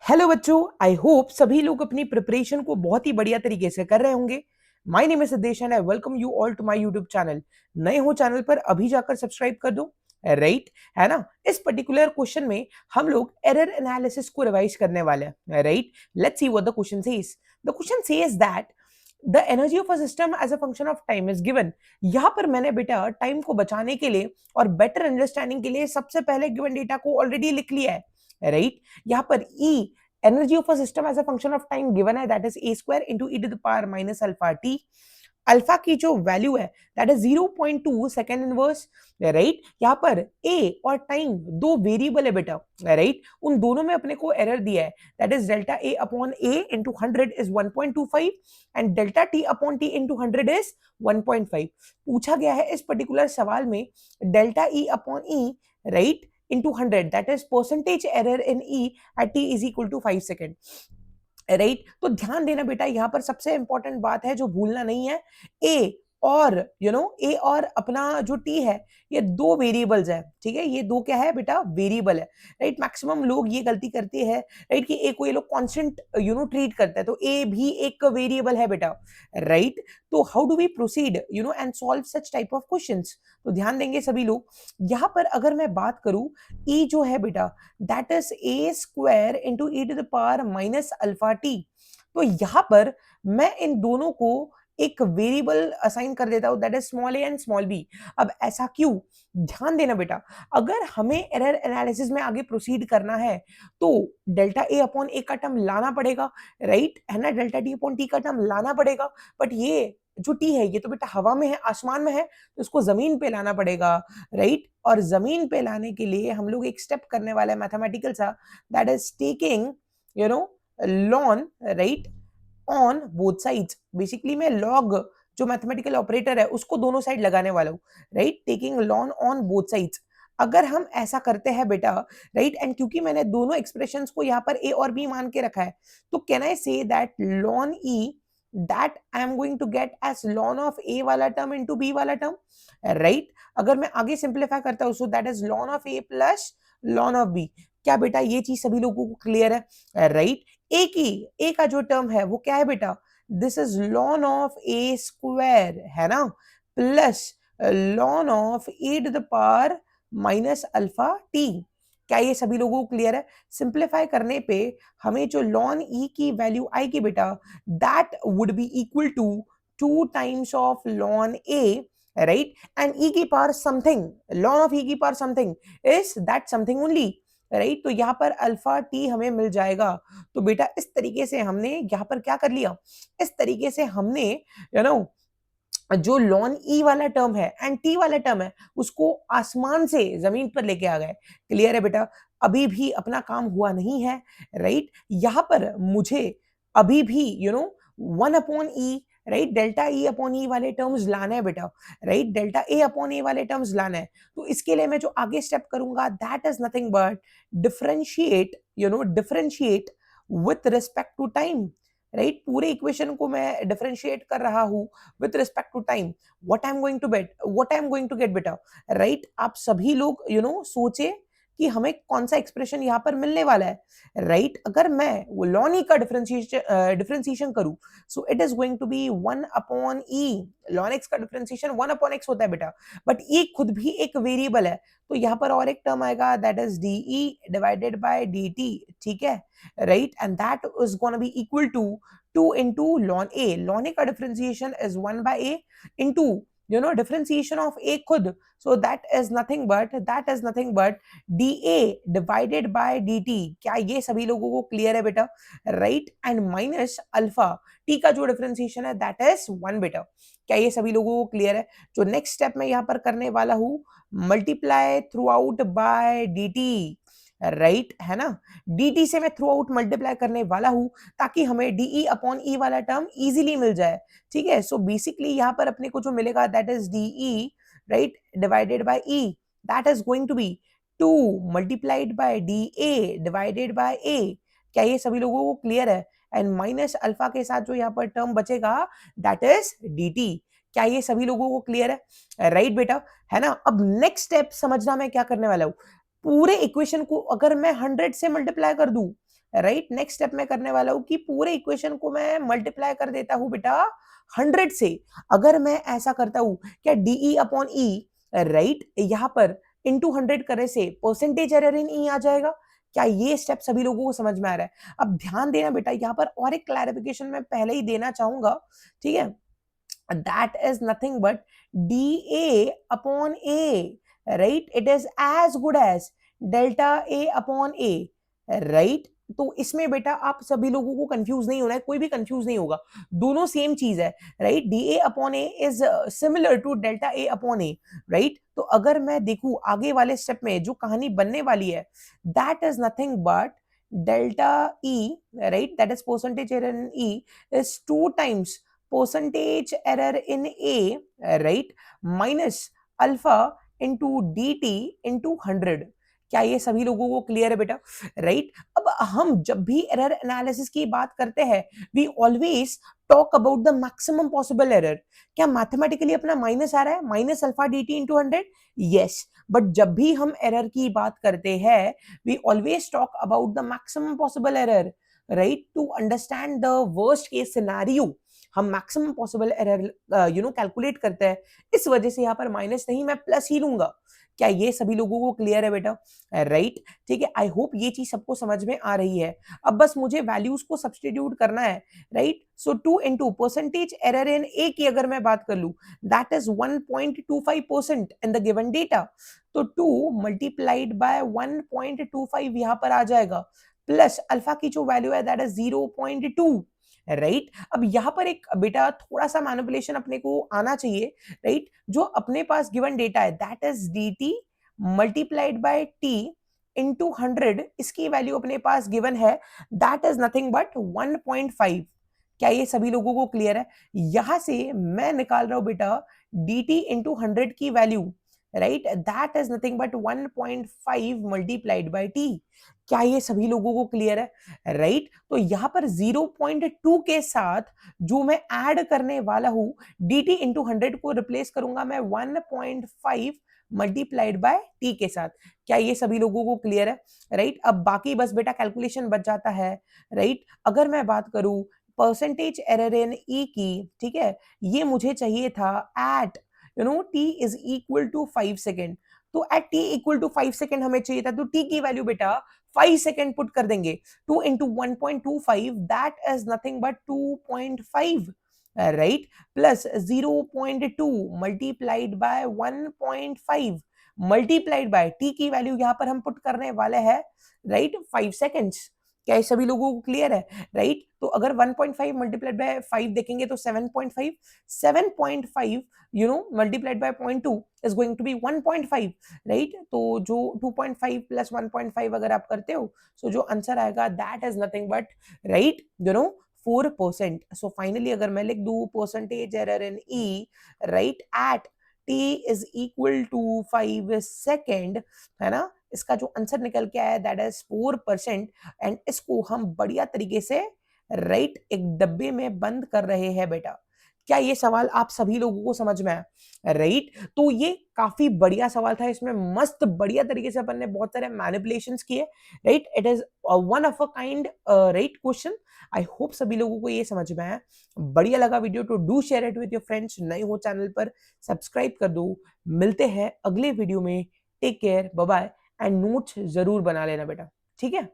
Hello बच्चों, I hope सभी लोग अपनी प्रिपरेशन को बहुत ही बढ़िया तरीके से कर रहे होंगे। My name is Siddhesh and I welcome you all to my YouTube channel. नए हो चैनल पर अभी जाकर सब्सक्राइब कर दो। राइट, है ना। इस पर्टिकुलर क्वेश्चन में हम लोग एरर एनालिसिस को रिवाइज करने वाले हैं। Right, let's see what the question says. The question says that the energy of a system as a function of time is given. यहां पर मैंने बेटा टाइम को बचाने के लिए और बेटर अंडरस्टैंडिंग के लिए सबसे पहले गिवन डेटा को ऑलरेडी लिख लिया है। राइट, यहाँ पर E energy of a system as a function of time given है, that is a square into e to the power minus alpha t। Alpha की जो वैल्यू है that is 0.2 second inverse. Right, यहाँ पर ए और time दो variable है बेटा। राइट, उन दोनों में अपने को एरर दिया है that is delta a upon A into 100 is 1.25 and delta T upon T into 100 is 1.5। पूछा गया है इस पर्टिकुलर सवाल में delta E upon E, right, into 100, that is percentage error in E at t is equal to 5 second. Right, तो ध्यान देना बेटा, यहां पर सबसे इंपॉर्टेंट बात है जो भूलना नहीं है, ए और ए और अपना जो टी है ये दो वेरिएबल्स है। ठीक है, ये दो क्या है बेटा, वेरिएबल है। राइट, मैक्सिमम लोग ये गलती करते हैं, राइट, कि ए को ये लोग कांस्टेंट ट्रीट करते हैं, तो ए भी एक वेरिएबल है बेटा। राइट, तो how do we proceed and solve such type of questions, तो ध्यान देंगे सभी लोग। यहां पर अगर मैं बात करूं, ई जो है बेटा that is A square into E to the power minus alpha T. तो यहां पर मैं इन दोनों को एक वेरिएबल असाइन कर देता हूं that is small a and small b. अब ऐसा क्यों, ध्यान देना बेटा, अगर हमें एरर एनालिसिस में आगे प्रोसीड करना है तो डेल्टा ए अपॉन ए का टर्म लाना पड़ेगा। राइट, है ना, डेल्टा टी अपॉन टी का टर्म लाना पड़ेगा। बट ये जो टी है ये तो बेटा हवा में है, आसमान में है, तो इसको जमीन पे लाना पड़ेगा। राइट, और जमीन पे लाने के लिए हम लोग एक स्टेप करने वाले हैं मैथमेटिकल सा, that is taking lawn, right, on both sides. Basically मैं लॉग जो मैथमेटिकल ऑपरेटर है उसको दोनों साइड लगाने वाला हूँ। Right, taking lawn on both sides. अगर हम ऐसा करते हैं बेटा, राइट, एंड क्योंकि मैंने दोनों एक्सप्रेशंस को यहाँ पर ए और बी मान के रखा है, तो can I say that lawn E that I am going to get as ln of a वाला टर्म into b वाला टर्म। राइट, अगर मैं आगे सिंप्लीफाई करता हूं, so that is ln of a plus ln of b। क्या बेटा ये चीज सभी लोगों को क्लियर है? राइट, ए का जो टर्म है वो क्या है बेटा, this is ln of a square, है ना, plus ln of a to the power minus alpha T. क्या ये सभी लोगों को क्लियर है? सिंप्लीफाई करने पे हमें जो ln e की वैल्यू आएगी बेटा that would be equal to 2 times of ln a, right, and e की power something, ln of e की power something is that something only. Right, तो यहाँ पर अल्फा टी हमें मिल जाएगा। तो बेटा इस तरीके से हमने यहाँ पर क्या कर लिया, इस तरीके से हमने जो लॉन ई वाला टर्म है एंड टी वाला टर्म है उसको आसमान से जमीन पर लेके आ गए। क्लियर है बेटा? अभी भी अपना काम हुआ नहीं है। राइट, यहां पर मुझे अभी भी वन अपॉन ई, राइट, डेल्टा ई अपॉन ई वाले टर्म्स लाना है बेटा। राइट, डेल्टा ए अपॉन ए वाले टर्म्स लाना है। तो इसके लिए मैं जो आगे स्टेप करूंगा that is nothing but differentiate, differentiate with respect to time. Right, पूरे इक्वेशन को मैं डिफरेंशिएट कर रहा हूं with respect to time. What I am going to get बेटा, राइट, आप सभी लोग सोचे कि हमें कौन सा एक्सप्रेशन यहाँ पर मिलने वाला है। राइट, अगर मैं वो ln e का डिफरेंशिएशन करूं, so it is going to be 1 upon e. ln x का डिफरेंशिएशन 1 अपॉन x होता है बेटा, बट e खुद भी एक वेरिएबल है, तो यहाँ पर और एक टर्म आएगा that is d divided by d t. ठीक है, right, and that is gonna be equal to 2 into ln a। ln a का differentiation is 1 by a into differentiation of a खुद, so that is nothing but dA divided by dt। क्या ये सभी लोगों को clear है बेटा? Right, and minus alpha t का जो डिफरेंशिएशन है दैट इज 1 बेटा। क्या ये सभी लोगों को क्लियर है? जो नेक्स्ट स्टेप मैं यहाँ पर करने वाला हूँ, multiply through out by dt। Right, है ना, dt से मैं थ्रू आउट मल्टीप्लाई करने वाला हूं ताकि हमें de अपॉन e वाला टर्म इजीली मिल जाए। ठीक है, सो बेसिकली यहाँ पर अपने को जो मिलेगा that is de, right, divided by e, that is going to be 2 multiplied by dA divided by a। क्या ये सभी लोगों को क्लियर है? एंड माइनस अल्फा के साथ जो यहाँ पर टर्म बचेगा दैट इज dt। क्या ये सभी लोगों को क्लियर है? राइट बेटा, है ना। अब नेक्स्ट स्टेप समझना मैं क्या करने वाला हूं, पूरे इक्वेशन को अगर मैं 100 से मल्टीप्लाई कर दूं, राइट। नेक्स्ट स्टेप मैं करने वाला हूं कि पूरे इक्वेशन को मैं मल्टीप्लाई कर देता हूं बेटा 100 से। अगर मैं ऐसा करता हूं, क्या डीई अपॉन ई, राइट, यहां पर इंटू 100 करने से परसेंटेज एरर इन ई आ जाएगा। क्या ये स्टेप सभी लोगों को समझ में आ रहा है? अब ध्यान देना बेटा, यहाँ पर और एक क्लैरिफिकेशन मैं पहले ही देना चाहूंगा, ठीक है। That is nothing but dA upon A, right? It is as good as delta A upon A, right? तो इसमें बेटा आप सभी लोगों को कंफ्यूज नहीं होना है, कोई भी कंफ्यूज नहीं होगा, दोनों सेम चीज है, right. D a upon a is similar to delta a upon a, right. तो अगर मैं देखूं आगे वाले स्टेप में जो कहानी बनने वाली है, that is nothing but delta E, right, that is percentage error in E is 2 times percentage error in A, right, minus alpha into dt into 100। क्या ये सभी लोगों को क्लियर है बेटा? राइट। अब हम जब भी एरर एनालिसिस की बात करते हैं, we always talk about the maximum possible error. क्या मैथमेटिकली अपना माइनस आ रहा है, minus alpha dt into 100? Yes. But जब भी हम एरर की बात करते हैं, we always talk about the maximum possible error, right, to understand the worst case scenario. हम मैक्सिमम पॉसिबल एरर कैलकुलेट करते हैं, इस वजह से यहाँ पर माइनस नहीं, मैं प्लस ही लूंगा। क्या ये सभी लोगों को क्लियर है बेटा? राइट, ठीक है। आई होप ये चीज सबको समझ में आ रही है। अब बस मुझे वैल्यूज को सब्स्टिट्यूट करना है, right. So 2 into percentage error in A की अगर मैं बात कर लूं, that is 1.25% in the given data. तो 2 मल्टीप्लाइड बाय 1.25 यहां पर आ जाएगा, प्लस अल्फा की जो वैल्यू है दैट इज 0.2, राइट। अब यहां पर एक बेटा थोड़ा सा मैनिपुलेशन अपने को आना चाहिए, राइट। जो अपने पास गिवन डेटा है that is dt multiplied by t into 100, इसकी वैल्यू अपने पास गिवन है दैट इज नथिंग बट 1.5। क्या ये सभी लोगों को क्लियर है? यहां से मैं निकाल रहा हूं बेटा dt इंटू 100 की value, right, that is nothing but 1.5 multiplied by t। क्या ये सभी लोगों को क्लियर है? राइट। तो यहां पर 0.2 के साथ जो मैं ऐड करने वाला हूं dt इंटू 100 को रिप्लेस करूंगा मैं 1.5 मल्टीप्लाइड बाय t के साथ। क्या ये सभी लोगों को क्लियर है? राइट। अब बाकी बस बेटा कैलकुलेशन बच जाता है, राइट। अगर मैं बात करूं परसेंटेज एरर इन ई की, ठीक है, ये मुझे चाहिए था at t is equal to 5 second. तो at t equal to 5 second हमें चाहिए था, तो t की वैल्यू बेटा 5 सेकेंड पुट कर देंगे। 2 into 1.25 that is nothing but 2.5, right, plus 0.2 multiplied by 1.5 multiplied by t की वैल्यू यहां पर हम पुट करने वाले हैं, राइट, 5 सेकेंड्स। क्या ये सभी लोगों को क्लियर है? राइट। तो अगर 1.5 मल्टीप्लाइड बाय 5 देखेंगे तो 7.5, 7.5 multiplied by 0.2 is going to be 1.5, right. तो जो 2.5 प्लस 1.5 अगर आप करते हो, सो जो आंसर आएगा that is nothing but, right, 4%। So finally अगर मैं लिख दूं percentage error in e, right, at t is equal to 5 second, है ना, इसका जो आंसर निकल के आया दैट इज 4%। एंड इसको हम बढ़िया तरीके से, राइट, एक डब्बे में बंद कर रहे हैं बेटा। क्या ये सवाल आप सभी लोगों को समझ में आया? राइट। तो ये काफी बढ़िया सवाल था, इसमें मस्त बढ़िया तरीके से अपन ने बहुत सारे मैनिपुलेशंस किए, right. It is one of a kind, right, question. I hope सभी लोगों को ये समझ में आया। बढ़िया लगा वीडियो तो do share it with your friends. नए हो चैनल पर सब्सक्राइब कर दो। मिलते हैं अगले वीडियो में। Take care, bye bye, and notes जरूर बना लेना बेटा, ठीक है।